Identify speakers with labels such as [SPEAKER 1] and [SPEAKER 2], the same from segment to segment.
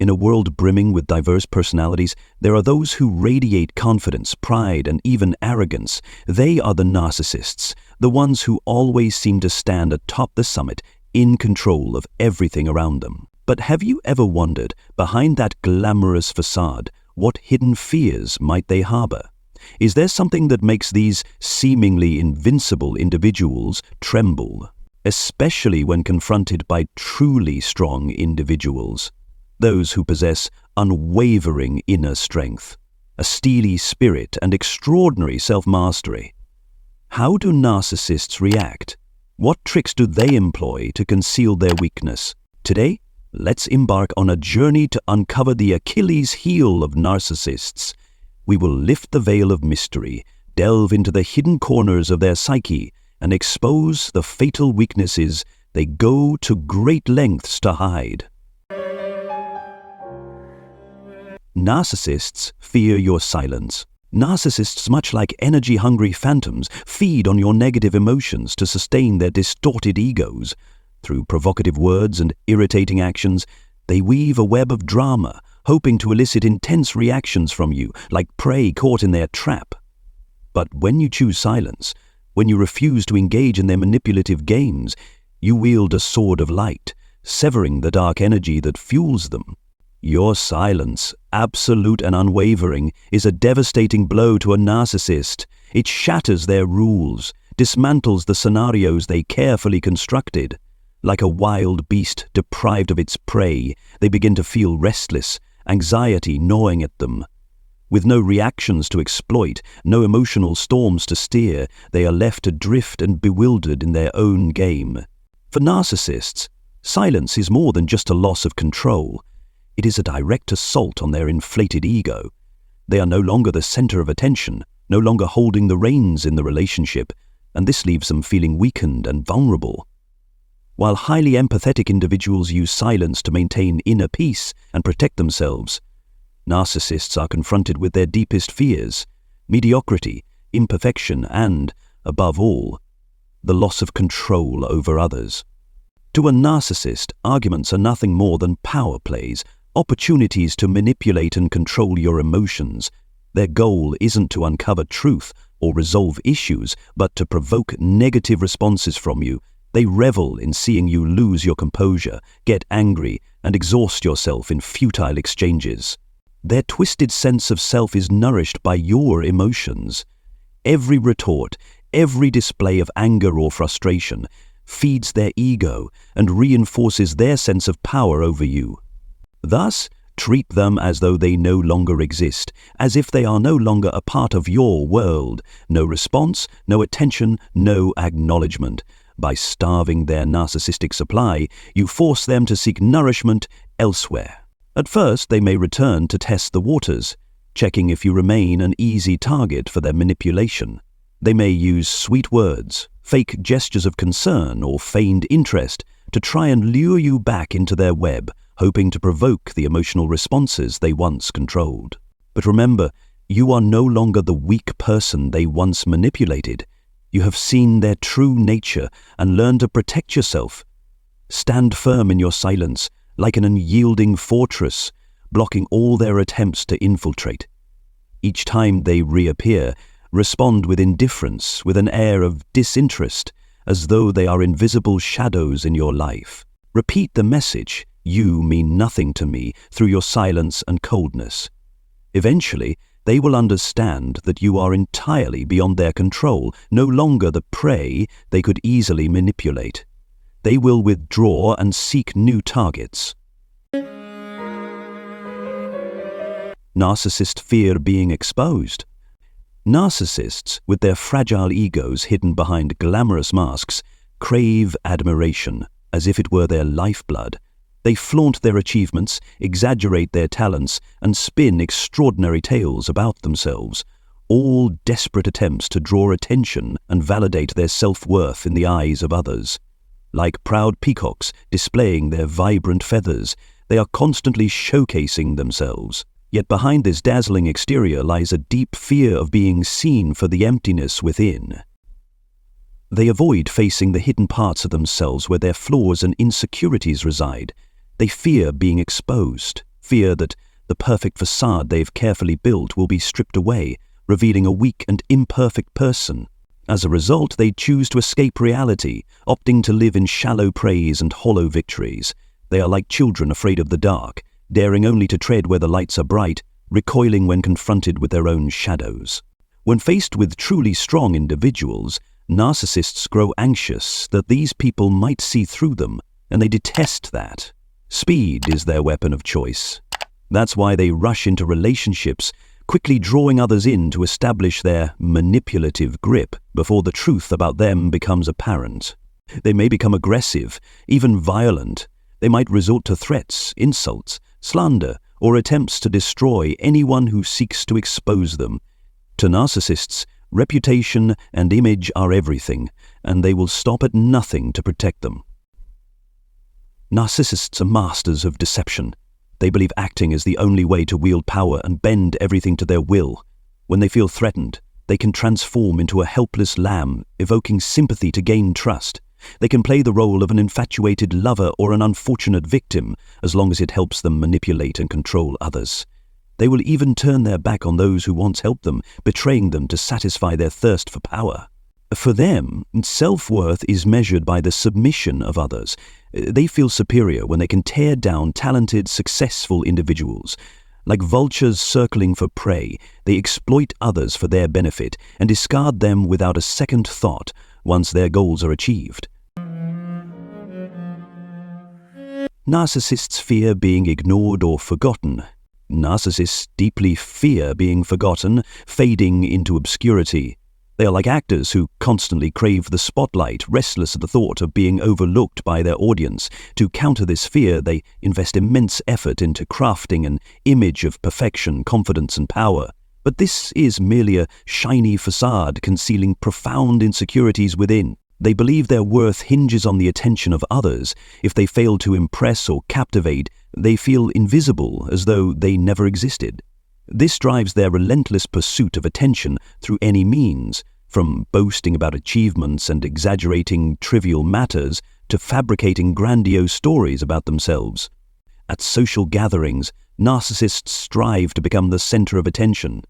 [SPEAKER 1] In a world brimming with diverse personalities, there are those who radiate confidence, pride, and even arrogance. They are the narcissists, the ones who always seem to stand atop the summit, in control of everything around them. But have you ever wondered, behind that glamorous facade, what hidden fears might they harbor? Is there something that makes these seemingly invincible individuals tremble, especially when confronted by truly strong individuals? Those who possess unwavering inner strength, a steely spirit, and extraordinary self-mastery. How do narcissists react? What tricks do they employ to conceal their weakness? Today, let's embark on a journey to uncover the Achilles heel of narcissists. We will lift the veil of mystery, delve into the hidden corners of their psyche, and expose the fatal weaknesses they go to great lengths to hide. Narcissists fear your silence. Narcissists, much like energy-hungry phantoms, feed on your negative emotions to sustain their distorted egos. Through provocative words and irritating actions, they weave a web of drama, hoping to elicit intense reactions from you, like prey caught in their trap. But when you choose silence, when you refuse to engage in their manipulative games, you wield a sword of light, severing the dark energy that fuels them. Your silence, absolute and unwavering, is a devastating blow to a narcissist. It shatters their rules, dismantles the scenarios they carefully constructed. Like a wild beast deprived of its prey, they begin to feel restless, anxiety gnawing at them. With no reactions to exploit, no emotional storms to steer, they are left adrift and bewildered in their own game. For narcissists, silence is more than just a loss of control. It is a direct assault on their inflated ego. They are no longer the center of attention, no longer holding the reins in the relationship, and this leaves them feeling weakened and vulnerable. While highly empathetic individuals use silence to maintain inner peace and protect themselves, narcissists are confronted with their deepest fears: mediocrity, imperfection, and, above all, the loss of control over others. To a narcissist, arguments are nothing more than power plays, opportunities to manipulate and control your emotions. Their goal isn't to uncover truth or resolve issues, but to provoke negative responses from you. They revel in seeing you lose your composure, get angry, and exhaust yourself in futile exchanges. Their twisted sense of self is nourished by your emotions. Every retort, every display of anger or frustration feeds their ego and reinforces their sense of power over you. Thus, treat them as though they no longer exist, as if they are no longer a part of your world. No response, no attention, no acknowledgement. By starving their narcissistic supply, you force them to seek nourishment elsewhere. At first, they may return to test the waters, checking if you remain an easy target for their manipulation. They may use sweet words, fake gestures of concern, or feigned interest to try and lure you back into their web, hoping to provoke the emotional responses they once controlled. But remember, you are no longer the weak person they once manipulated. You have seen their true nature and learned to protect yourself. Stand firm in your silence, like an unyielding fortress, blocking all their attempts to infiltrate. Each time they reappear, respond with indifference, with an air of disinterest, as though they are invisible shadows in your life. Repeat the message, "You mean nothing to me," through your silence and coldness. Eventually, they will understand that you are entirely beyond their control, no longer the prey they could easily manipulate. They will withdraw and seek new targets. Narcissists fear being exposed. Narcissists, with their fragile egos hidden behind glamorous masks, crave admiration, as if it were their lifeblood. They flaunt their achievements, exaggerate their talents, and spin extraordinary tales about themselves, all desperate attempts to draw attention and validate their self-worth in the eyes of others. Like proud peacocks displaying their vibrant feathers, they are constantly showcasing themselves. Yet behind this dazzling exterior lies a deep fear of being seen for the emptiness within. They avoid facing the hidden parts of themselves where their flaws and insecurities reside. They fear being exposed, fear that the perfect facade they've carefully built will be stripped away, revealing a weak and imperfect person. As a result, they choose to escape reality, opting to live in shallow praise and hollow victories. They are like children afraid of the dark, daring only to tread where the lights are bright, recoiling when confronted with their own shadows. When faced with truly strong individuals, narcissists grow anxious that these people might see through them, and they detest that. Speed is their weapon of choice. That's why they rush into relationships, quickly drawing others in to establish their manipulative grip before the truth about them becomes apparent. They may become aggressive, even violent. They might resort to threats, insults, slander, or attempts to destroy anyone who seeks to expose them. To narcissists, reputation and image are everything, and they will stop at nothing to protect them. Narcissists are masters of deception. They believe acting is the only way to wield power and bend everything to their will. When they feel threatened, they can transform into a helpless lamb, evoking sympathy to gain trust. They can play the role of an infatuated lover or an unfortunate victim, as long as it helps them manipulate and control others. They will even turn their back on those who once helped them, betraying them to satisfy their thirst for power. For them, self-worth is measured by the submission of others. They feel superior when they can tear down talented, successful individuals. Like vultures circling for prey, they exploit others for their benefit and discard them without a second thought once their goals are achieved. Narcissists fear being ignored or forgotten. Narcissists deeply fear being forgotten, fading into obscurity. They are like actors who constantly crave the spotlight, restless at the thought of being overlooked by their audience. To counter this fear, they invest immense effort into crafting an image of perfection, confidence, and power. But this is merely a shiny facade concealing profound insecurities within. They believe their worth hinges on the attention of others. If they fail to impress or captivate, they feel invisible, as though they never existed. This drives their relentless pursuit of attention through any means, from boasting about achievements and exaggerating trivial matters to fabricating grandiose stories about themselves. At social gatherings, narcissists strive to become the center of attention.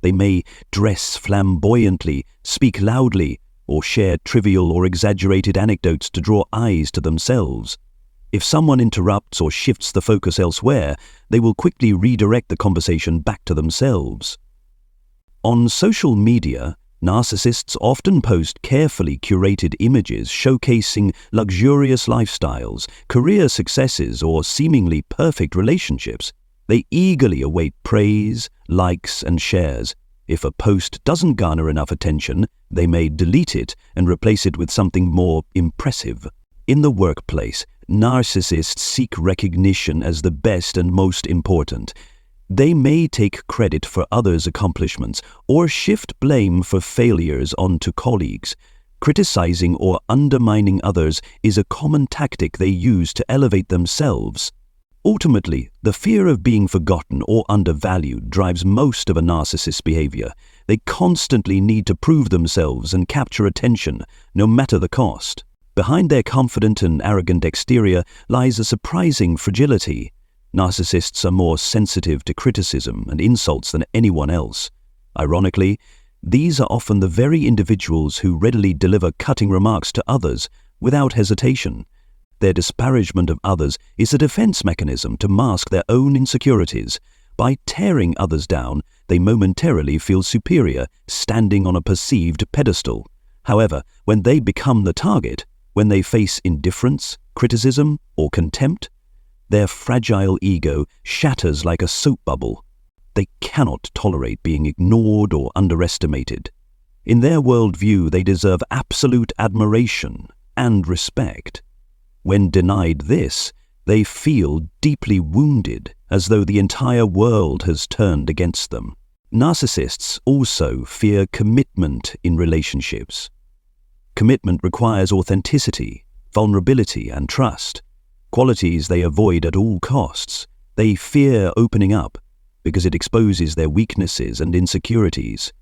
[SPEAKER 1] They may dress flamboyantly, speak loudly, or share trivial or exaggerated anecdotes to draw eyes to themselves. If someone interrupts or shifts the focus elsewhere, they will quickly redirect the conversation back to themselves. On social media, narcissists often post carefully curated images showcasing luxurious lifestyles, career successes, or seemingly perfect relationships. They eagerly await praise, likes, and shares. If a post doesn't garner enough attention, they may delete it and replace it with something more impressive. In the workplace, narcissists seek recognition as the best and most important. They may take credit for others' accomplishments or shift blame for failures onto colleagues. Criticizing or undermining others is a common tactic they use to elevate themselves. Ultimately, the fear of being forgotten or undervalued drives most of a narcissist's behavior. They constantly need to prove themselves and capture attention, no matter the cost. Behind their confident and arrogant exterior lies a surprising fragility. Narcissists are more sensitive to criticism and insults than anyone else. Ironically, these are often the very individuals who readily deliver cutting remarks to others without hesitation. Their disparagement of others is a defense mechanism to mask their own insecurities. By tearing others down, they momentarily feel superior, standing on a perceived pedestal. However, when they become the target, when they face indifference, criticism, or contempt, their fragile ego shatters like a soap bubble. They cannot tolerate being ignored or underestimated. In their worldview, they deserve absolute admiration and respect. When denied this, they feel deeply wounded, as though the entire world has turned against them. Narcissists also fear commitment in relationships. Commitment requires authenticity, vulnerability, and trust, qualities they avoid at all costs. They fear opening up because it exposes their weaknesses and insecurities.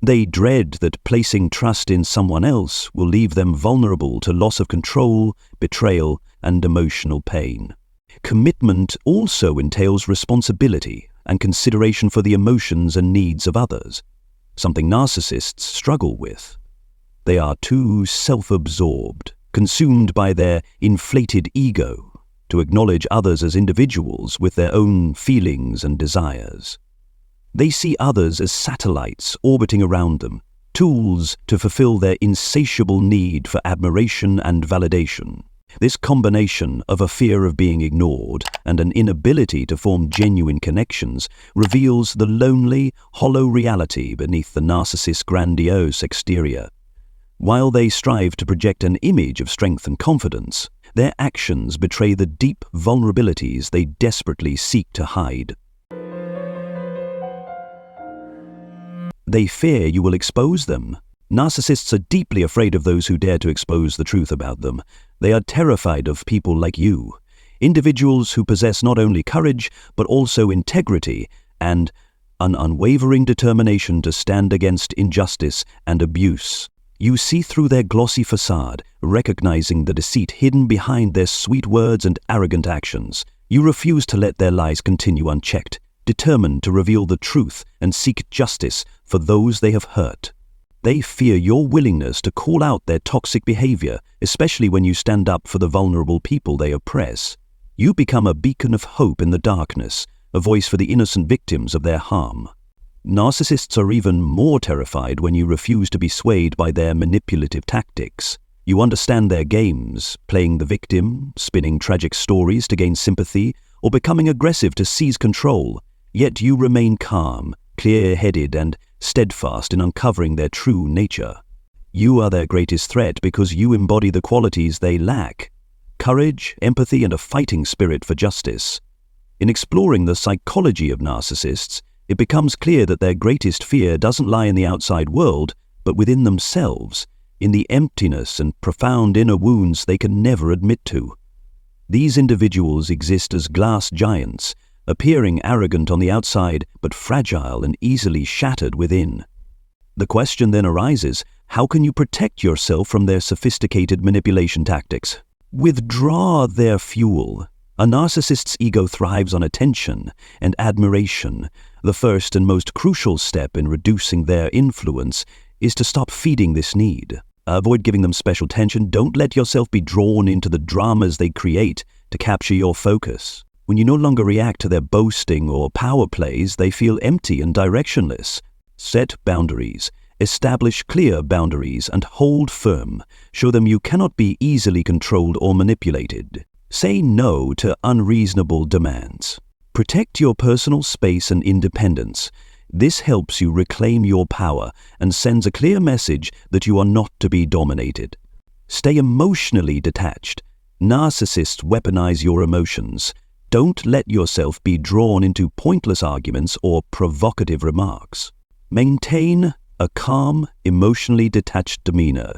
[SPEAKER 1] They dread that placing trust in someone else will leave them vulnerable to loss of control, betrayal, and emotional pain. Commitment also entails responsibility and consideration for the emotions and needs of others, something narcissists struggle with. They are too self-absorbed, consumed by their inflated ego, to acknowledge others as individuals with their own feelings and desires. They see others as satellites orbiting around them, tools to fulfill their insatiable need for admiration and validation. This combination of a fear of being ignored and an inability to form genuine connections reveals the lonely, hollow reality beneath the narcissist's grandiose exterior. While they strive to project an image of strength and confidence, their actions betray the deep vulnerabilities they desperately seek to hide. They fear you will expose them. Narcissists are deeply afraid of those who dare to expose the truth about them. They are terrified of people like you, individuals who possess not only courage but also integrity and an unwavering determination to stand against injustice and abuse. You see through their glossy facade, recognizing the deceit hidden behind their sweet words and arrogant actions. You refuse to let their lies continue unchecked, determined to reveal the truth and seek justice for those they have hurt. They fear your willingness to call out their toxic behavior, especially when you stand up for the vulnerable people they oppress. You become a beacon of hope in the darkness, a voice for the innocent victims of their harm. Narcissists are even more terrified when you refuse to be swayed by their manipulative tactics. You understand their games, playing the victim, spinning tragic stories to gain sympathy, or becoming aggressive to seize control. Yet you remain calm, clear-headed, and steadfast in uncovering their true nature. You are their greatest threat because you embody the qualities they lack: courage, empathy, and a fighting spirit for justice. In exploring the psychology of narcissists, it becomes clear that their greatest fear doesn't lie in the outside world, but within themselves, in the emptiness and profound inner wounds they can never admit to. These individuals exist as glass giants, appearing arrogant on the outside but fragile and easily shattered within. The question then arises, how can you protect yourself from their sophisticated manipulation tactics? Withdraw their fuel. A narcissist's ego thrives on attention and admiration. The first and most crucial step in reducing their influence is to stop feeding this need. Avoid giving them special attention. Don't let yourself be drawn into the dramas they create to capture your focus. When you no longer react to their boasting or power plays, they feel empty and directionless. Set boundaries. Establish clear boundaries and hold firm. Show them you cannot be easily controlled or manipulated. Say no to unreasonable demands. Protect your personal space and independence. This helps you reclaim your power and sends a clear message that you are not to be dominated. Stay emotionally detached. Narcissists weaponize your emotions. Don't let yourself be drawn into pointless arguments or provocative remarks. Maintain a calm, emotionally detached demeanor.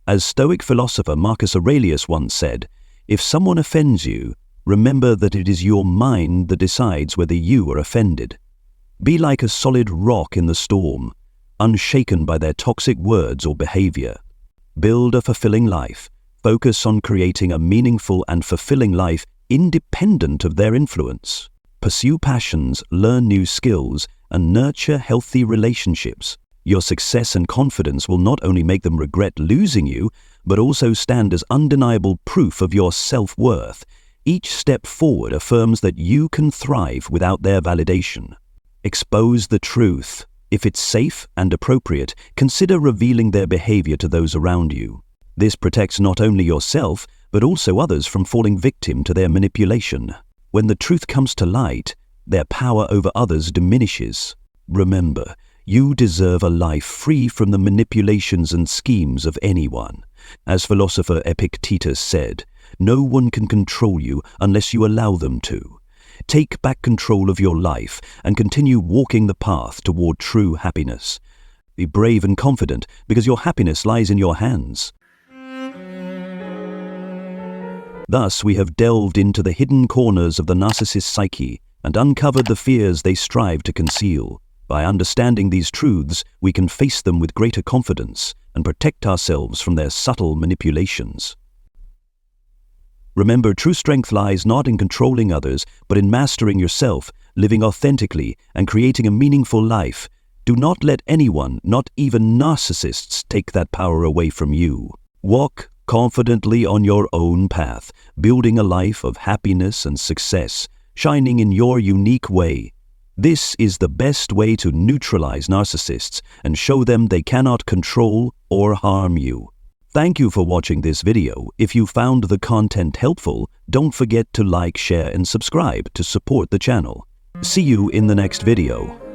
[SPEAKER 1] As Stoic philosopher Marcus Aurelius once said, if someone offends you, remember that it is your mind that decides whether you are offended. Be like a solid rock in the storm, unshaken by their toxic words or behavior. Build a fulfilling life. Focus on creating a meaningful and fulfilling life independent of their influence. Pursue passions, learn new skills, and nurture healthy relationships. Your success and confidence will not only make them regret losing you, but also stand as undeniable proof of your self-worth. Each step forward affirms that you can thrive without their validation. Expose the truth. If it's safe and appropriate, consider revealing their behavior to those around you. This protects not only yourself, but also others from falling victim to their manipulation. When the truth comes to light, their power over others diminishes. Remember, you deserve a life free from the manipulations and schemes of anyone. As philosopher Epictetus said, no one can control you unless you allow them to. Take back control of your life and continue walking the path toward true happiness. Be brave and confident because your happiness lies in your hands. Thus, we have delved into the hidden corners of the narcissist's psyche and uncovered the fears they strive to conceal. By understanding these truths, we can face them with greater confidence and protect ourselves from their subtle manipulations. Remember, true strength lies not in controlling others, but in mastering yourself, living authentically, and creating a meaningful life. Do not let anyone, not even narcissists, take that power away from you. Walk confidently on your own path, building a life of happiness and success, shining in your unique way. This is the best way to neutralize narcissists and show them they cannot control or harm you. Thank you for watching this video. If you found the content helpful, don't forget to like, share, and subscribe to support the channel. See you in the next video.